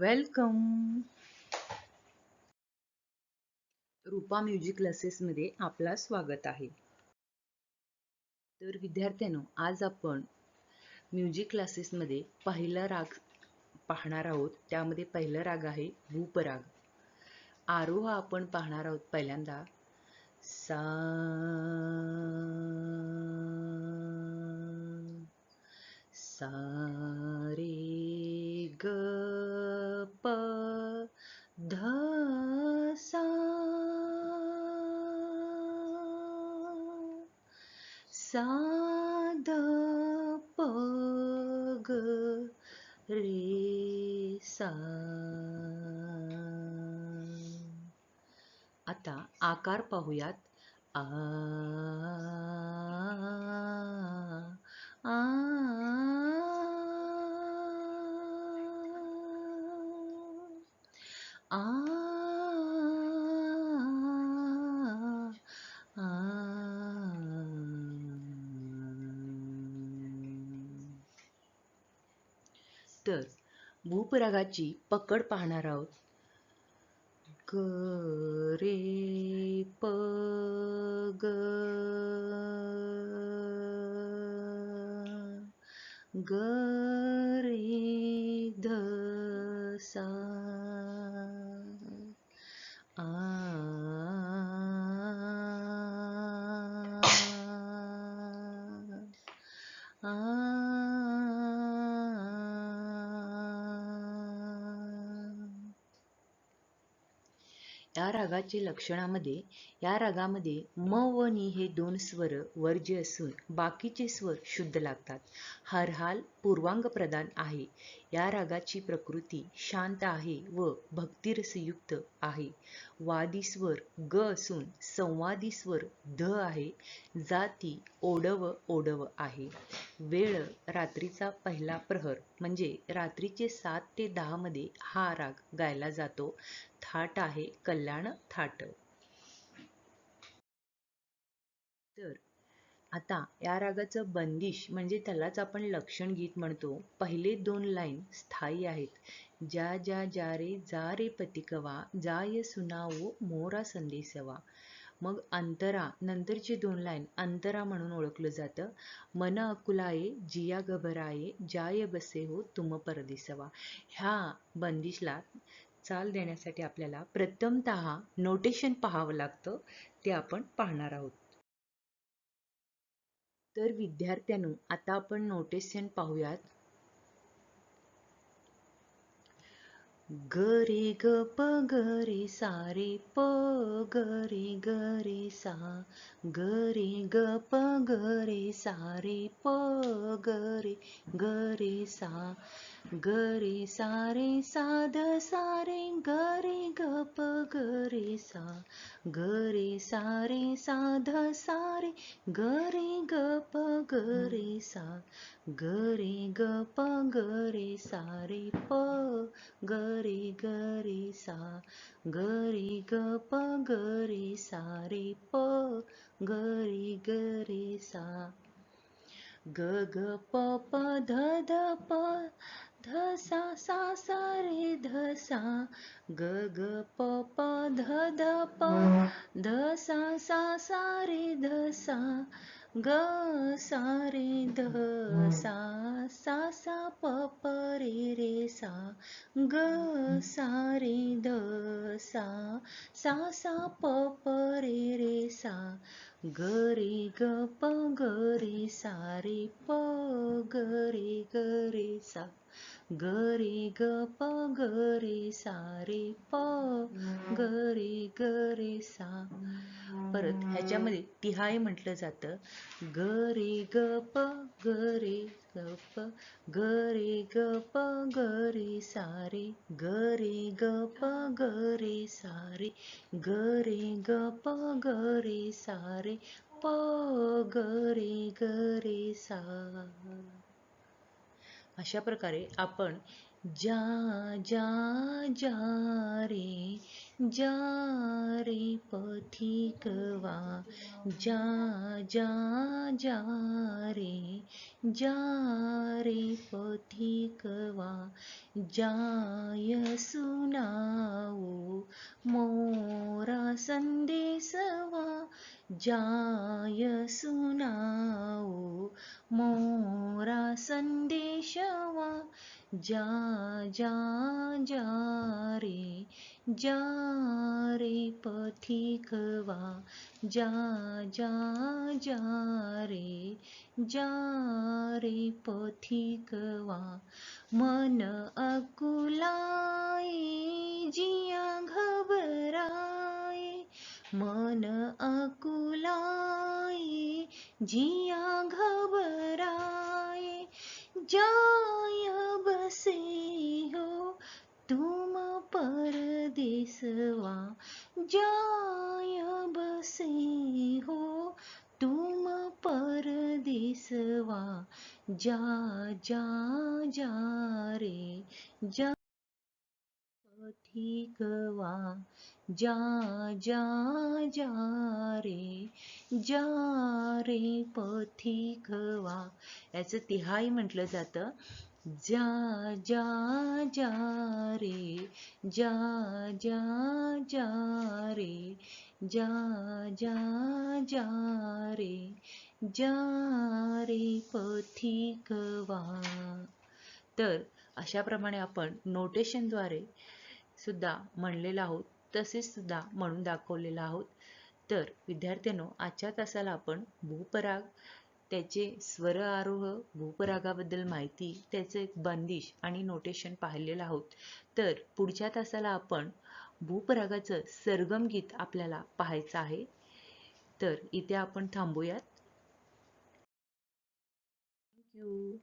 Welcome. रूपा music क्लासेसमध्ये आपला स्वागत आहे. तर विद्यार्थ्यांनो, आज आपण म्युझिक क्लासेसमध्ये पहिला राग पाहणार आहोत. त्यामध्ये पहिला राग आहे भूपराग. आरोह आपण पाहणार आहोत पहिल्यांदा सा, सा रे ग प ध सा, सा ध प ग रे सा. आता आकार पाहूयात. आ आ आ आ. तर भूपरागाची पकड पाहणार आहोत. ग रे प ग ग रे ध सा. आ आ. या रागाचे लक्षणामध्ये या रागामध्ये म व नी हे दोन स्वर वर्ज्य असून बाकीचे स्वर शुद्ध लागतात. हरहाल पूर्वांग प्रधान आहे. या रागाची प्रकृती शांत आहे व भक्तिरसयुक्त आहे. वादी स्वर ग असून संवादी स्वर ध आहे. जाती ओडव ओडव आहे. वेळ रात्रीचा पहिला प्रहर म्हणजे रात्रीचे 7 ते 10 मध्ये हा राग गायला जातो. थाट आहे कल्याण थाट. तर आता या रागाचं बंदिश म्हणजे त्यालाच आपण लक्षण गीत म्हणतो. पहिले 2 लाईन स्थायी आहेत. ज्या ज्या जा रे जा रे पतिकवा जाय सुनावो मोरा संदेशवा. मग अंतरा नंतरची 2 लाईन अंतरा म्हणून ओळखलं जातं. मन अकुलाये जिया घबराये जाय बसे हो तुम परदेसवा. ह्या बंदिशला चाल देण्यासाठी आपल्याला प्रथमतः नोटेशन पाहावं लागतं. ते आपण पाहणार आहोत. तर विद्यार्थ्यांनो, आता आपण नोटेशन पाहूयात. ग रे ग प ग रे सा रे प ग रे सा. ग रे ग प ग रे सा रे प ग रे सा. ग रे सा रे सा ध सा रे ग रे ग प ग रे सा. ग रे सा रे सा ध सा रे ग रे ग प ग रे सा. ग रे ग प ग रे सा रे प ग रे सा. ग रे ग प ग रे सा रे प ग रे सा. ग ग प प ध ध प ध सा सा सा रे ध सा. ग ग प प ध ध प ध सा सा सा रे ध सा. ग सा रे ध सा सा सा प प रे सा. ग सा रे ध सा सा सा प प रे सा. ग रे ग प ग रे सा रे प ग रे सा. ग रे ग प ग रे सा रे प ग रे सा. परत ह्याच्यामध्ये तिहाई म्हटलं जातं. ग रे ग प ग रे ग प ग रे ग प ग रे सा रे ग रे ग प ग रे सा रे ग रे ग प ग रे सा रे प ग रे सा. अशा प्रकारे आपण जा जा जा रे पथिकवा जा जा जा रे पथिकवा जाय सुनावो मोरा संदेशवा जाय सुनावो मोरा संदेशवा जा जा जा रे पथिकवा जा जा जा रे पथिकवा मन अकुलाए जिया घबराए मन अकुलाए जिया घबराए जाय बसे हो तुम परदेसवा जाय बसे हो तुम परदेसवा जा जा जा जा पथिकवा जा जा जा रे पथिकवा याचं तिहाई म्हटलं जातं जा जा जा जा जा जा जा जा जा रे पथिकवा. तर अशाप्रमाणे आपण नोटेशनद्वारे सुद्धा म्हणलेलं आहोत, तसेच सुद्धा म्हणून दाखवलेलं आहोत. तर विद्यार्थ्यांनो, आजच्या तासाला आपण भूपराग, त्याचे स्वर आरोह, भूपरागाबद्दल माहिती, त्याचे एक बंदिश आणि नोटेशन पाहिलेलं आहोत. तर पुढच्या तासाला आपण भूपरागाचं सरगम गीत आपल्याला पाहायचं आहे. तर इथे आपण थांबूयात. थँक्यू.